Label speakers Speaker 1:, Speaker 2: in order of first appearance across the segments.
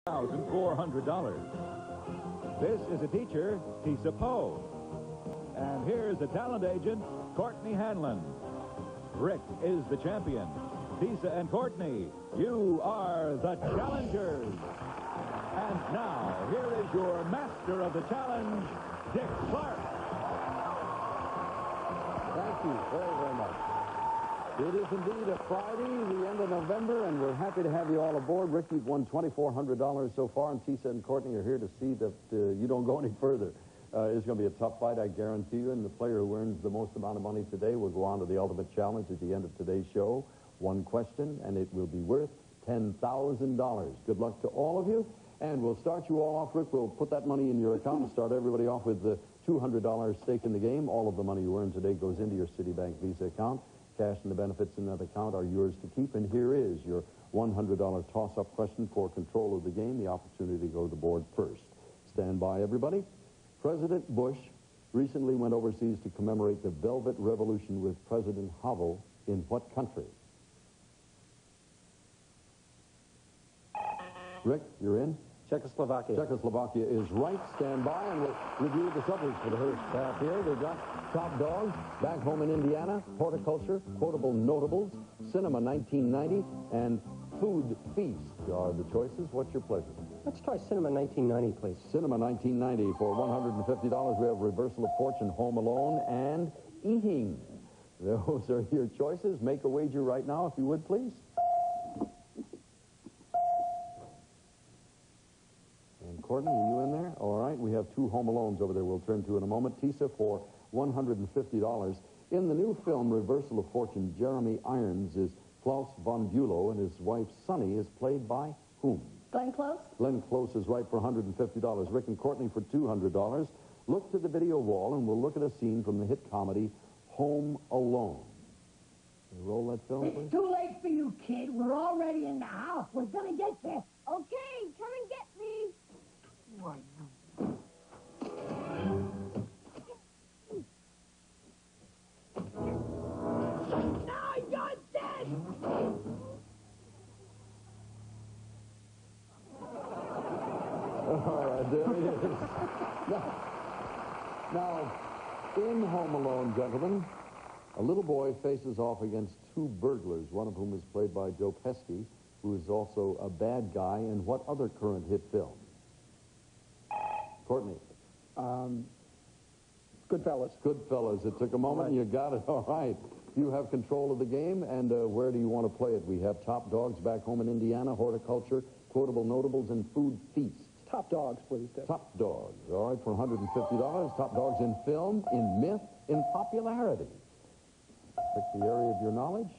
Speaker 1: $1,400. This is a teacher, Tisa Poe. And here's the talent agent, Courtney Hanlon. Rick is the champion. Tisa and Courtney, you are the challengers. And now, here is your master of the challenge, Dick Clark.
Speaker 2: Thank you very, very much. It is indeed a Friday, the end of November, and we're happy to have you all aboard. Rick, you've won $2,400 so far, and Tisa and Courtney are here to see that you don't go any further. It's going to be a tough fight, I guarantee you, and the player who earns the most amount of money today will go on to the ultimate challenge at the end of today's show. One question, and it will be worth $10,000. Good luck to all of you, and we'll start you all off, Rick. We'll put that money in your account and start everybody off with the $200 stake in the game. All of the money you earn today goes into your Citibank Visa account. Cash and the benefits in that account are yours to keep, and here is your $100 toss-up question for control of the game, the opportunity to go to the board first. Stand by, everybody. President Bush recently went overseas to commemorate the Velvet Revolution with President Havel in what country? Rick, you're in?
Speaker 3: Czechoslovakia.
Speaker 2: Czechoslovakia is right. Stand by, and we'll review the subjects for the first half here. We've got Top Dogs, Back Home in Indiana, Horticulture, Quotable Notables, Cinema 1990, and Food Feast are the choices. What's your pleasure?
Speaker 3: Let's try Cinema 1990, please.
Speaker 2: Cinema 1990 for $150. We have Reversal of Fortune, Home Alone, and Eating. Those are your choices. Make a wager right now, if you would, please. Courtney, are you in there? All right, we have two Home Alones over there we'll turn to in a moment. Tisa for $150. In the new film, Reversal of Fortune, Jeremy Irons is Klaus von Bülow, and his wife, Sunny, is played by whom?
Speaker 4: Glenn Close?
Speaker 2: Glenn Close is right for $150. Rick and Courtney for $200. Look to the video wall, and we'll look at a scene from the hit comedy Home Alone. Can you roll that film, please?
Speaker 4: It's too late for you, kid. We're already in the house. We're gonna get there.
Speaker 5: Okay, come and get me.
Speaker 4: Why,
Speaker 5: Now you're dead!
Speaker 2: All right, there he is. Now, in Home Alone, gentlemen, a little boy faces off against two burglars, one of whom is played by Joe Pesci, who is also a bad guy in what other current hit film? Courtney.
Speaker 3: Goodfellas.
Speaker 2: Goodfellas. It took a moment, and you got it. All right. You have control of the game, and where do you want to play it? We have Top Dogs, Back Home in Indiana, Horticulture, Quotable Notables, and Food Feast.
Speaker 3: Top Dogs, please, Dick.
Speaker 2: Top Dogs. All right, for $150. Top Dogs in film, in myth, in popularity. Pick the area of your knowledge.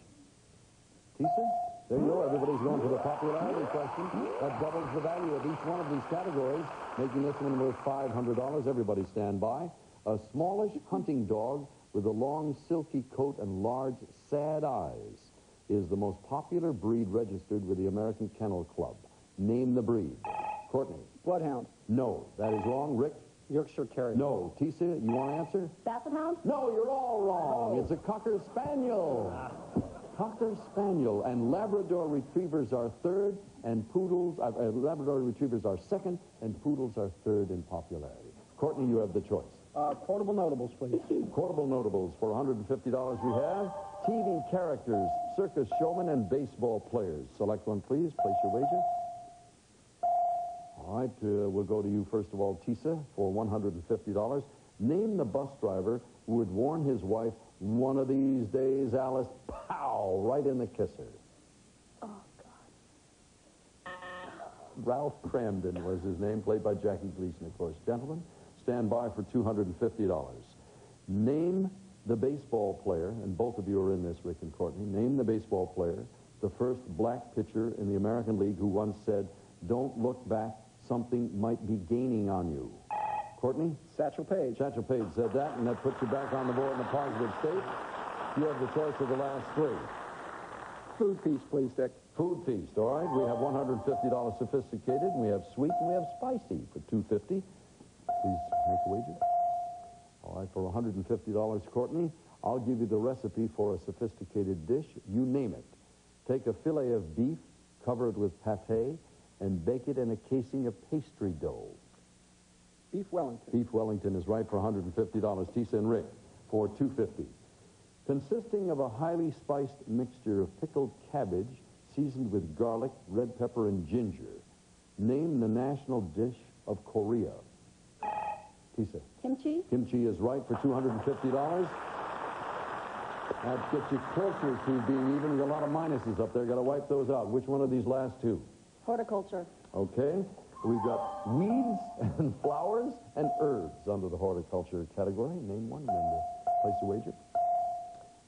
Speaker 2: Tisa? There you go. Everybody's going for the popularity question. That doubles the value of each one of these categories, making this one worth $500. Everybody stand by. A smallish hunting dog with a long, silky coat and large, sad eyes is the most popular breed registered with the American Kennel Club. Name the breed. Courtney.
Speaker 3: Bloodhound.
Speaker 2: No, that is wrong. Rick?
Speaker 3: Yorkshire Terrier.
Speaker 2: No. Tisa, you want to answer?
Speaker 4: Basset Hound?
Speaker 2: No, you're all wrong. It's a Cocker Spaniel. Cocker Spaniel, and Labrador Retrievers are third, and Poodles, Labrador Retrievers are second, and Poodles are third in popularity. Courtney, you have the choice.
Speaker 3: Quotable Notables, please.
Speaker 2: Quotable Notables for $150 we have. TV characters, circus showmen, and baseball players. Select one, please. Place your wager. All right, we'll go to you first of all, Tisa, for $150. Name the bus driver who would warn his wife, one of these days, Alice, pow, right in the kisser.
Speaker 4: Oh, God.
Speaker 2: Ralph Cramden was his name, played by Jackie Gleason, of course. Gentlemen, stand by for $250. Name the baseball player, and both of you are in this, Rick and Courtney. Name the baseball player, the first black pitcher in the American League who once said, "Don't look back, something might be gaining on you." Courtney?
Speaker 3: Satchel Paige.
Speaker 2: Satchel Paige said that, and that puts you back on the board in a positive state. You have the choice of the last three.
Speaker 3: Food Feast, please, Dick.
Speaker 2: Food Feast, all right. We have $150 sophisticated, and we have sweet, and we have spicy for $250. Please make a wager. All right, for $150, Courtney, I'll give you the recipe for a sophisticated dish. You name it. Take a fillet of beef, cover it with pâté, and bake it in a casing of pastry dough?
Speaker 3: Beef Wellington.
Speaker 2: Beef Wellington is right for $150. Tisa and Rick for $250. Consisting of a highly spiced mixture of pickled cabbage seasoned with garlic, red pepper, and ginger. Name the national dish of Korea. Tisa.
Speaker 6: Kimchi?
Speaker 2: Kimchi is right for $250. That gets you closer to being even. There's a lot of minuses up there. Got to wipe those out. Which one of these last two?
Speaker 6: Horticulture.
Speaker 2: Okay. We've got weeds and flowers and herbs under the horticulture category. Name one and then place a wager.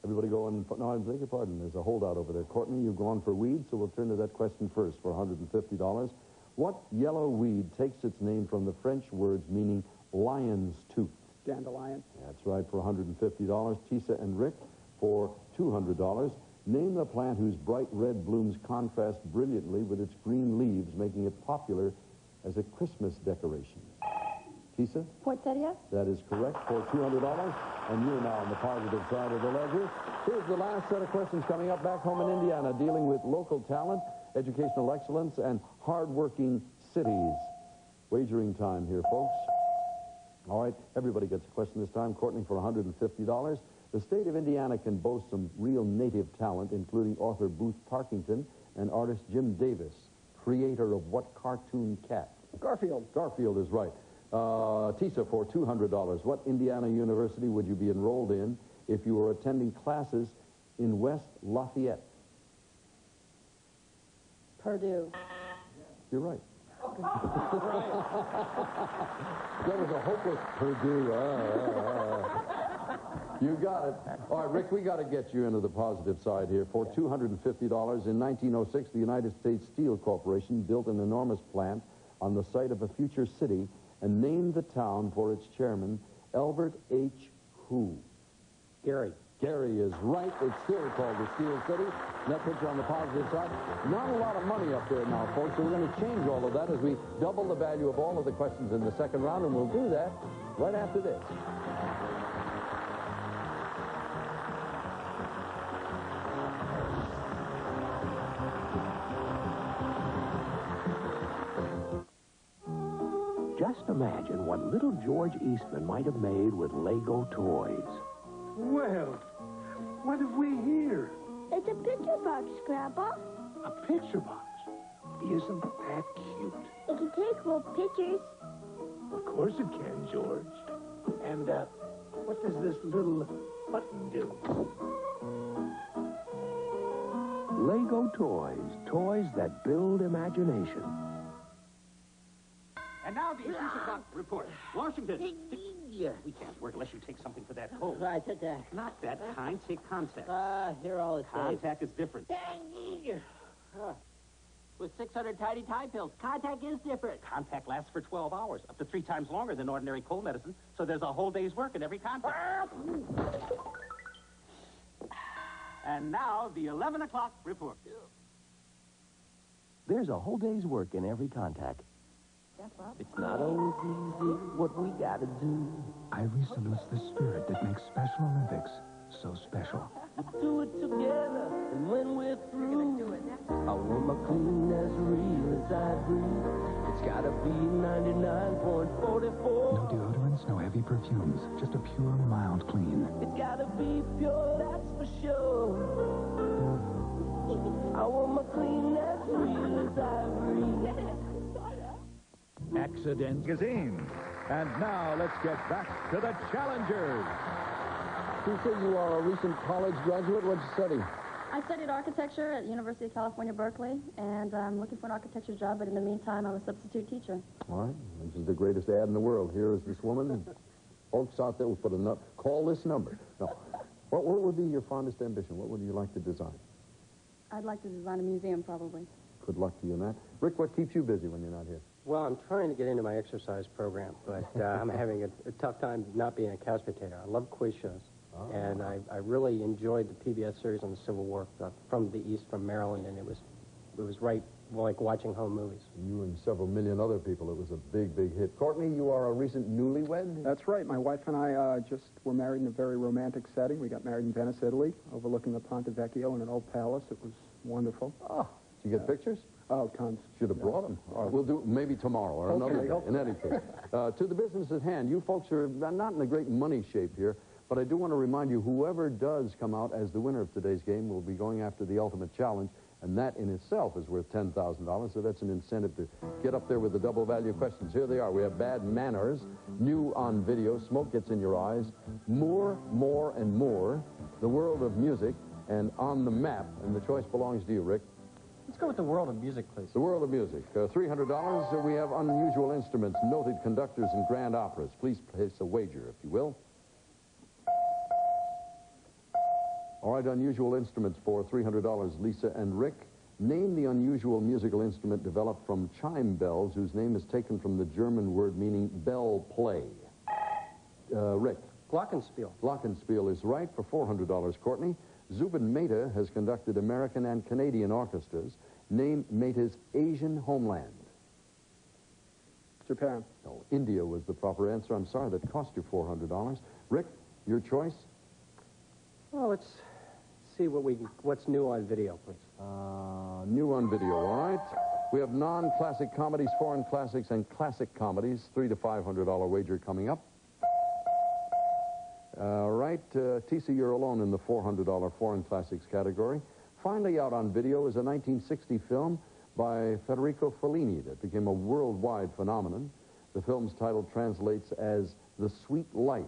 Speaker 2: Everybody go and... No, I beg your pardon. There's a holdout over there. Courtney, you've gone for weeds, so we'll turn to that question first for $150. What yellow weed takes its name from the French words meaning lion's tooth?
Speaker 3: Dandelion.
Speaker 2: That's right for $150. Tisa and Rick for $200. Name the plant whose bright red blooms contrast brilliantly with its green leaves, making it popular as a Christmas decoration. Tisa?
Speaker 6: Poinsettia?
Speaker 2: That is correct for $200. And you're now on the positive side of the ledger. Here's the last set of questions coming up back home in Indiana, dealing with local talent, educational excellence, and hard-working cities. Wagering time here, folks. All right, everybody gets a question this time. Courtney for $150. The state of Indiana can boast some real native talent, including author Booth Tarkington and artist Jim Davis, creator of what cartoon cat?
Speaker 3: Garfield.
Speaker 2: Garfield is right. Tisa for $200. What Indiana university would you be enrolled in if you were attending classes in West Lafayette?
Speaker 6: Purdue.
Speaker 2: You're right. That was a hopeless Purdue. You got it. All right, Rick, we got to get you into the positive side here. For $250, in 1906, the United States Steel Corporation built an enormous plant on the site of a future city and named the town for its chairman, Albert H. Who?
Speaker 3: Gary.
Speaker 2: Gary is right. It's still called the Steel City. And that puts you on the positive side. Not a lot of money up there now, folks, so we're going to change all of that as we double the value of all of the questions in the second round, and we'll do that right after this.
Speaker 7: Just imagine what little George Eastman might have made with Lego toys.
Speaker 8: Well, what have we here?
Speaker 5: It's a picture box, Grandpa.
Speaker 8: A picture box. Isn't that cute?
Speaker 5: It can take little pictures.
Speaker 8: Of course it can, George. And, what does this little button do?
Speaker 7: Lego toys. Toys that build imagination.
Speaker 9: And now the issues about report. Washington. We can't work unless you take something for that cold.
Speaker 4: I took that.
Speaker 9: Not that kind. Take contact.
Speaker 4: Here all it says.
Speaker 9: Contact is different.
Speaker 4: With 600 tidy Tide pills, contact is different.
Speaker 9: Contact lasts for 12 hours, up to 3 times longer than ordinary cold medicine, so there's a whole day's work in every contact. And now, the 11 o'clock report.
Speaker 7: There's a whole day's work in every contact. It's not always easy what we gotta do.
Speaker 10: Ivory salutes the spirit that makes Special Olympics so special.
Speaker 7: We do it together, and when we're through, I want my clean as real as ivory. It's gotta be 99.44.
Speaker 10: No deodorants, no heavy perfumes, just a pure, mild clean.
Speaker 7: It's gotta be pure, that's for sure. I want my clean as real as ivory.
Speaker 1: Accident Magazine. And now let's get back to the challengers.
Speaker 2: Tisa, you are a recent college graduate. What'd you study?
Speaker 6: I studied architecture at University of California, Berkeley, and I'm looking for an architecture job, but in the meantime, I'm a substitute teacher.
Speaker 2: All right. This is the greatest ad in the world. Here is this woman. Folks out there will put a call this number. No. What would be your fondest ambition? What would you like to design?
Speaker 6: I'd like to design a museum, probably.
Speaker 2: Good luck to you in that. Rick, what keeps you busy when you're not here?
Speaker 3: Well, I'm trying to get into my exercise program, but I'm having a tough time not being a couch potato. I love quiz shows, and I really enjoyed the PBS series on the Civil War from the East, from Maryland, and it was right like watching home movies.
Speaker 2: You and several million other people. It was a big, big hit. Courtney, you are a recent newlywed?
Speaker 3: That's right. My wife and I just were married in a very romantic setting. We got married in Venice, Italy, overlooking the Ponte Vecchio in an old palace. It was wonderful.
Speaker 2: Oh, did you get pictures?
Speaker 11: Oh, cons.
Speaker 2: Should have brought them. All right, we'll do maybe tomorrow or another day. In any case, to the business at hand, you folks are not in a great money shape here, but I do want to remind you, whoever does come out as the winner of today's game will be going after the ultimate challenge, and that in itself is worth $10,000, so that's an incentive to get up there with the double value questions. Here they are. We have Bad Manners, New on Video, Smoke Gets in Your Eyes, More, More, and More, The World of Music, and On the Map, and the choice belongs to you, Rick.
Speaker 3: Let's go with the world of music, please.
Speaker 2: The World of Music. $300. We have unusual instruments, noted conductors, and grand operas. Please place a wager, if you will. All right, unusual instruments for $300, Lisa and Rick. Name the unusual musical instrument developed from chime bells, whose name is taken from the German word meaning bell play. Rick.
Speaker 3: Glockenspiel.
Speaker 2: Glockenspiel is right for $400, Courtney. Zubin Mehta has conducted American and Canadian orchestras. Name Mehta's Asian homeland.
Speaker 11: Japan.
Speaker 2: No, India was the proper answer. I'm sorry, that cost you $400. Rick, your choice?
Speaker 3: Well, let's see what's new on video, please.
Speaker 2: New on video, all right. We have non-classic comedies, foreign classics, and classic comedies. $300 to $500 wager coming up. All right, Tisa, you're alone in the $400 foreign classics category. Finally out on video is a 1960 film by Federico Fellini that became a worldwide phenomenon. The film's title translates as The Sweet Life.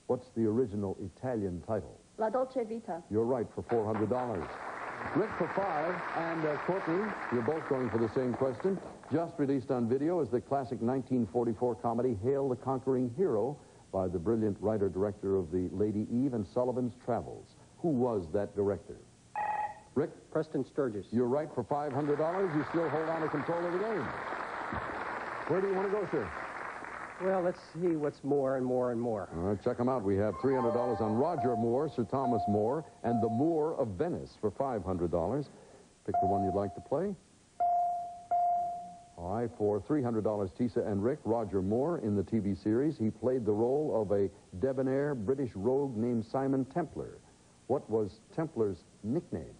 Speaker 2: What's the original Italian title?
Speaker 6: La Dolce Vita.
Speaker 2: You're right for $400. Rick for $5, and Courtney, you're both going for the same question. Just released on video is the classic 1944 comedy Hail the Conquering Hero by the brilliant writer-director of the Lady Eve and Sullivan's Travels. Who was that director? Rick?
Speaker 3: Preston Sturges.
Speaker 2: You're right for $500. You still hold on to control of the game. Where do you want to go, sir?
Speaker 3: Well, let's see what's more and more and more.
Speaker 2: All right, check them out. We have $300 on Roger Moore, Sir Thomas More, and the Moor of Venice for $500. Pick the one you'd like to play. All right, for $300, Tisa and Rick, Roger Moore in the TV series. He played the role of a debonair British rogue named Simon Templar. What was Templar's nickname?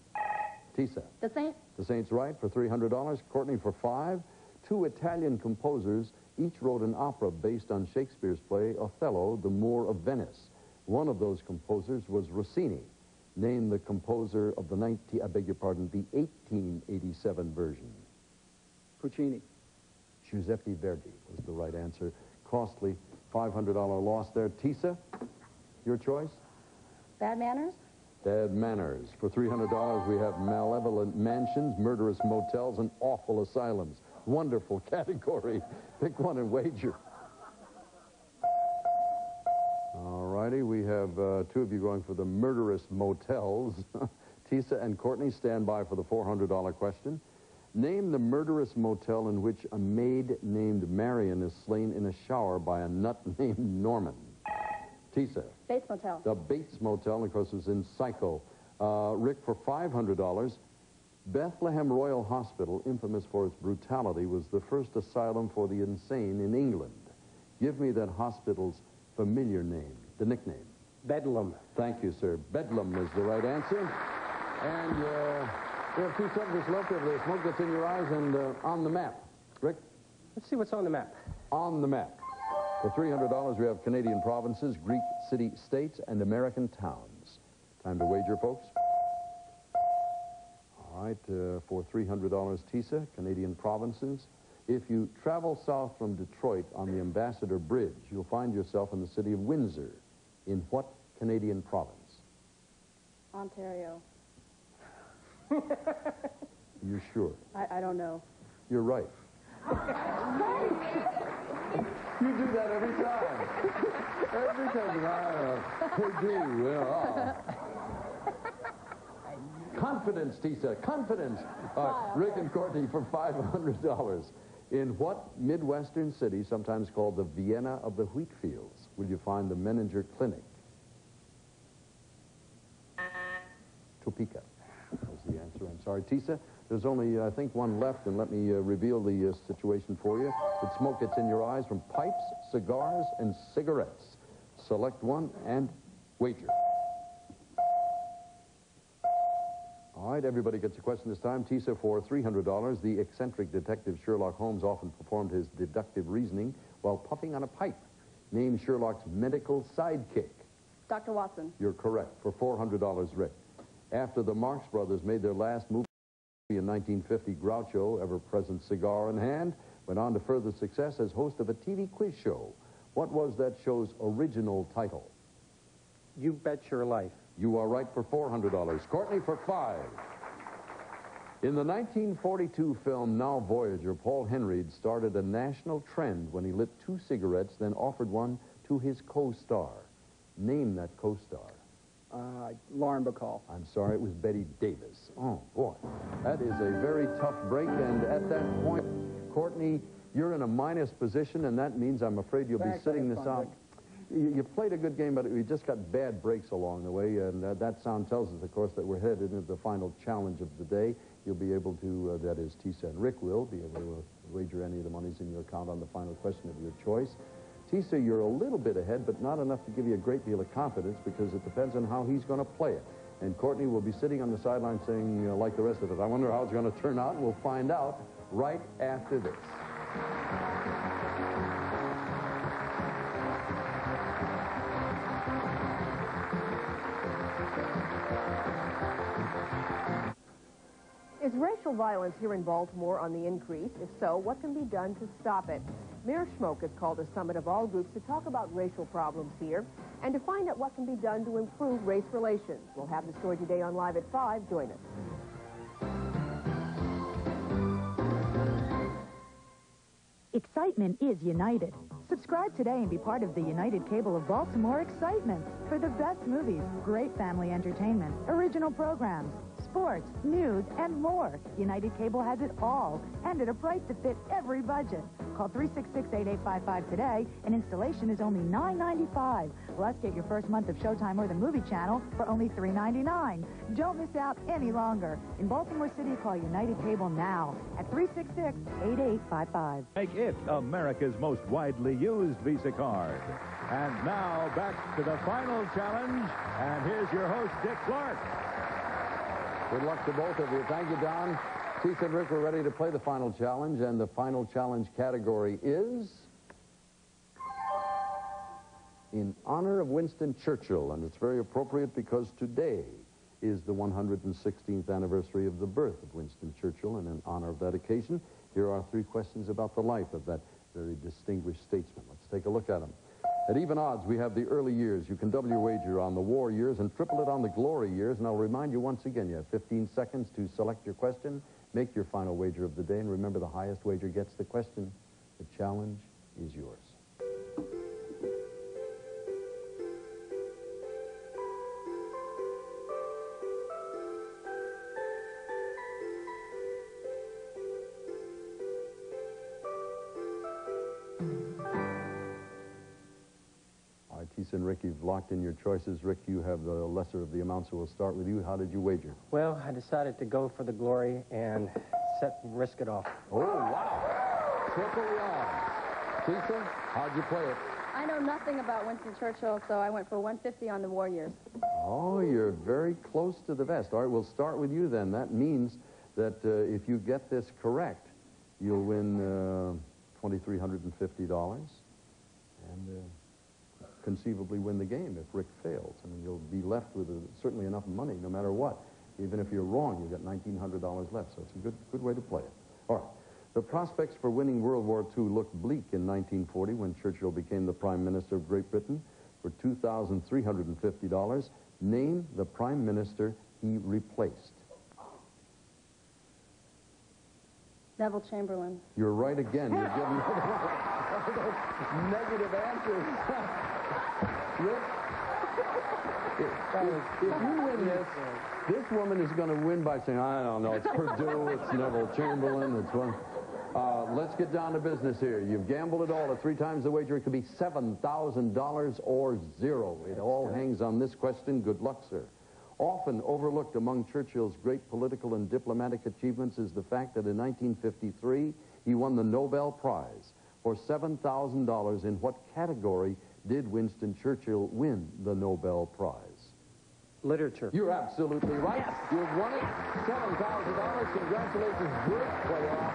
Speaker 2: Tisa.
Speaker 6: The Saint.
Speaker 2: The Saint's right for $300. Courtney for $5. Two Italian composers each wrote an opera based on Shakespeare's play Othello, the Moor of Venice. One of those composers was Rossini. Name the composer of the 1887 version.
Speaker 11: Puccini.
Speaker 2: Giuseppe Verdi was the right answer. Costly $500 loss there. Tisa, your choice?
Speaker 6: Bad Manners.
Speaker 2: Bad Manners. For $300, we have malevolent mansions, murderous motels, and awful asylums. Wonderful category. Pick one and wager. All righty, we have two of you going for the murderous motels. Tisa and Courtney stand by for the $400 question. Name the murderous motel in which a maid named Marion is slain in a shower by a nut named Norman. Tisa.
Speaker 6: Bates Motel.
Speaker 2: The Bates Motel, of course, is in Psycho. Rick, for $500, Bethlehem Royal Hospital, infamous for its brutality, was the first asylum for the insane in England. Give me that hospital's familiar name, the nickname.
Speaker 3: Bedlam.
Speaker 2: Thank you, sir. Bedlam is the right answer. And we have two subjects left over there. Smoke Gets in Your Eyes and On the Map. Rick?
Speaker 3: Let's see what's on the map.
Speaker 2: On the map. For $300, we have Canadian provinces, Greek city-states, and American towns. Time to wager, folks. All right, for $300, Tisa, Canadian provinces. If you travel south from Detroit on the Ambassador Bridge, you'll find yourself in the city of Windsor. In what Canadian province?
Speaker 6: Ontario.
Speaker 2: You're sure?
Speaker 6: I don't know.
Speaker 2: You're right. You do that every time. Every time. They do. Well, Confidence, Tisa. Confidence. Rick and Courtney for $500. In what Midwestern city, sometimes called the Vienna of the wheat fields, will you find the Menninger Clinic? Topeka was the answer. I'm sorry. Tisa, there's only, I think, one left, and let me reveal the situation for you. The smoke gets in your eyes from pipes, cigars, and cigarettes. Select one and wager. All right, everybody gets a question this time. Tisa for $300. The eccentric detective Sherlock Holmes often performed his deductive reasoning while puffing on a pipe. Name Sherlock's medical sidekick.
Speaker 6: Dr. Watson.
Speaker 2: You're correct. For $400, Rick. After the Marx Brothers made their last movie in 1950, Groucho, ever-present cigar in hand, went on to further success as host of a TV quiz show. What was that show's original title?
Speaker 3: You Bet Your Life.
Speaker 2: You are right for $400. Courtney for $5. In the 1942 film Now Voyager, Paul Henreid started a national trend when he lit 2 cigarettes, then offered one to his co-star. Name that co-star.
Speaker 11: Lauren Bacall.
Speaker 2: I'm sorry, it was Betty Davis. Oh, boy. That is a very tough break, and at that point, Courtney, you're in a minus position, and that means I'm afraid you'll be sitting this out. You played a good game, but we just got bad breaks along the way, and that sound tells us, of course, that we're headed into the final challenge of the day. You'll be able to, that is, Tisa and Rick will be able to wager any of the monies in your account on the final question of your choice. Tisa, you're a little bit ahead, but not enough to give you a great deal of confidence because it depends on how he's going to play it. And Courtney will be sitting on the sideline saying, like the rest of it, I wonder how it's going to turn out. We'll find out right after this.
Speaker 12: Is racial violence here in Baltimore on the increase? If so, what can be done to stop it? Mayor Schmoke has called a summit of all groups to talk about racial problems here and to find out what can be done to improve race relations. We'll have the story today on Live at 5. Join us.
Speaker 13: Excitement is united. Subscribe today and be part of the United Cable of Baltimore excitement for the best movies, great family entertainment, original programs, sports, news, and more. United Cable has it all, and at a price to fit every budget. Call 366-8855 today, and installation is only $9.95. Plus, get your first month of Showtime or the Movie Channel for only $3.99. Don't miss out any longer. In Baltimore City, call United Cable now at 366-8855.
Speaker 1: Make it America's most widely used Visa card. And now, back to the final challenge, and here's your host, Dick Clark.
Speaker 2: Good luck to both of you. Thank you, Don. Tisa and Rick, we're ready to play the final challenge, and the final challenge category is in honor of Winston Churchill, and it's very appropriate because today is the 116th anniversary of the birth of Winston Churchill, and in honor of that occasion, here are 3 questions about the life of that very distinguished statesman. Let's take a look at them. At even odds, we have the early years. You can double your wager on the war years and triple it on the glory years. And I'll remind you once again, you have 15 seconds to select your question, make your final wager of the day, and remember the highest wager gets the question. The challenge is yours. Tisa and Rick, you've locked in your choices. Rick, you have the lesser of the amounts, so we'll start with you. How did you wager?
Speaker 3: Well, I decided to go for the glory and risk it all.
Speaker 2: Oh, wow. Triple the odds. Tisa, how'd you play it?
Speaker 6: I know nothing about Winston Churchill, so I went for 150 on the war years.
Speaker 2: Oh, you're very close to the vest. All right, we'll start with you then. That means that if you get this correct, you'll win $2,350 and conceivably win the game if Rick fails. I mean, you'll be left with certainly enough money no matter what. Even if you're wrong, you've got $1,900 left, so it's a good way to play it. All right. The prospects for winning World War II looked bleak in 1940 when Churchill became the Prime Minister of Great Britain. For $2,350, name the Prime Minister he replaced.
Speaker 6: Neville Chamberlain.
Speaker 2: You're right again. You're giving negative answers. Rick, if you win this woman is going to win by saying, I don't know, it's Purdue, it's Neville Chamberlain, it's one. Let's get down to business here. You've gambled it all at 3 times the wager. It could be $7,000 or 0. It all hangs on this question. Good luck, sir. Often overlooked among Churchill's great political and diplomatic achievements is the fact that in 1953, he won the Nobel Prize. For $7,000, in what category did Winston Churchill win the Nobel Prize?
Speaker 3: Literature.
Speaker 2: You're absolutely right.
Speaker 3: Yes.
Speaker 2: You've won it. $7,000. Congratulations. Great playoff.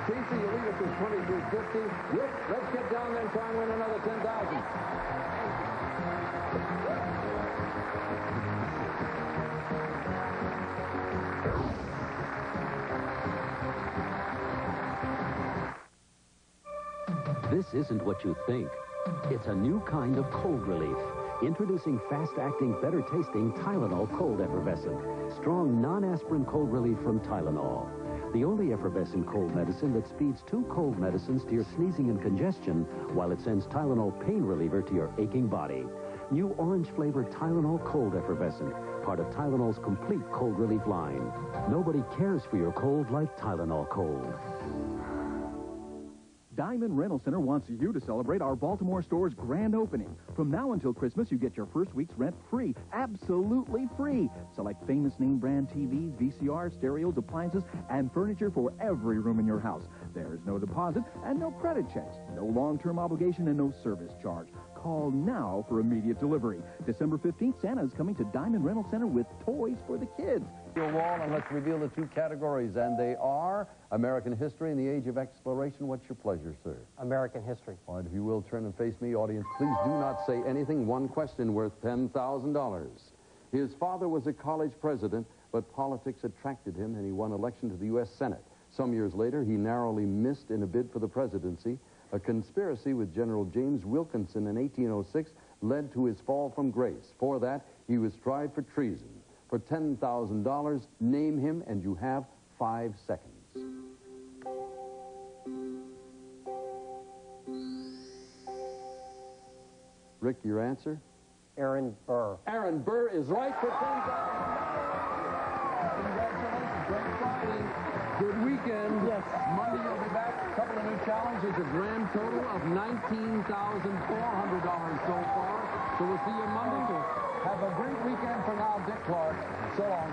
Speaker 2: Casey, you lead us with 23.50. Rick, let's get down there and try and win another $10,000.
Speaker 14: This isn't what you think. It's a new kind of cold relief. Introducing fast-acting, better-tasting Tylenol Cold Effervescent. Strong, non-aspirin cold relief from Tylenol. The only effervescent cold medicine that speeds 2 cold medicines to your sneezing and congestion, while it sends Tylenol pain reliever to your aching body. New orange-flavored Tylenol Cold Effervescent, part of Tylenol's complete cold relief line. Nobody cares for your cold like Tylenol Cold.
Speaker 15: Diamond Rental Center wants you to celebrate our Baltimore store's grand opening. From now until Christmas, you get your first week's rent free. Absolutely free. Select famous name brand TVs, VCRs, stereos, appliances, and furniture for every room in your house. There's no deposit and no credit checks. No long-term obligation and no service charge. Call now for immediate delivery. December 15th, Santa is coming to Diamond Rental Center with toys for the kids.
Speaker 2: Your wall, and let's reveal the 2 categories, and they are American history and the age of exploration. What's your pleasure, sir?
Speaker 3: American history.
Speaker 2: All right, if you will, turn and face me. Audience, please do not say anything. One question worth $10,000. His father was a college president, but politics attracted him, and he won election to the U.S. Senate. Some years later, he narrowly missed in a bid for the presidency. A conspiracy with General James Wilkinson in 1806 led to his fall from grace. For that, he was tried for treason. For $10,000, name him, and you have 5 seconds. Rick, your answer?
Speaker 3: Aaron Burr.
Speaker 2: Aaron Burr is right for $10,000. Congratulations. Great Friday. Good weekend. Yes. Monday you'll be back. A couple of new challenges. A grand total of $19,400 so far. So we'll see you Monday. Have a great weekend for now, Dick Clark. So long.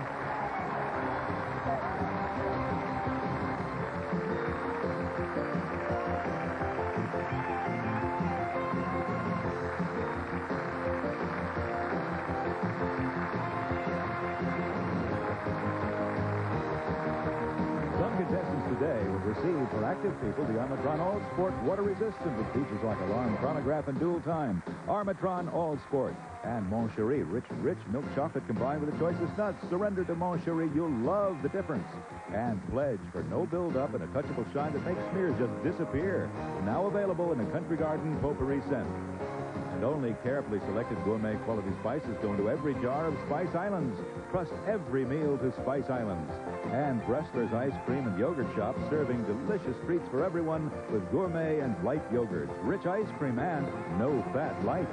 Speaker 1: Some contestants today would receive for active people the Armatron All Sport water resistant with features like alarm, chronograph, and dual time. Armatron All Sport. And Mon Cherie, rich milk chocolate combined with the choicest nuts. Surrender to Mon Cherie. You'll love the difference. And Pledge for no build-up and a touchable shine that makes smears just disappear. Now available in a Country Garden potpourri scent. And only carefully selected gourmet quality spices go into every jar of Spice Islands. Trust every meal to Spice Islands. And Bressler's Ice Cream and Yogurt Shop serving delicious treats for everyone with gourmet and light yogurt, rich ice cream, and no-fat lights.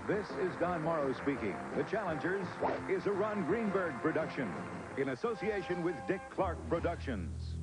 Speaker 1: This is Don Morrow speaking. The Challengers is a Ron Greenberg production in association with Dick Clark Productions.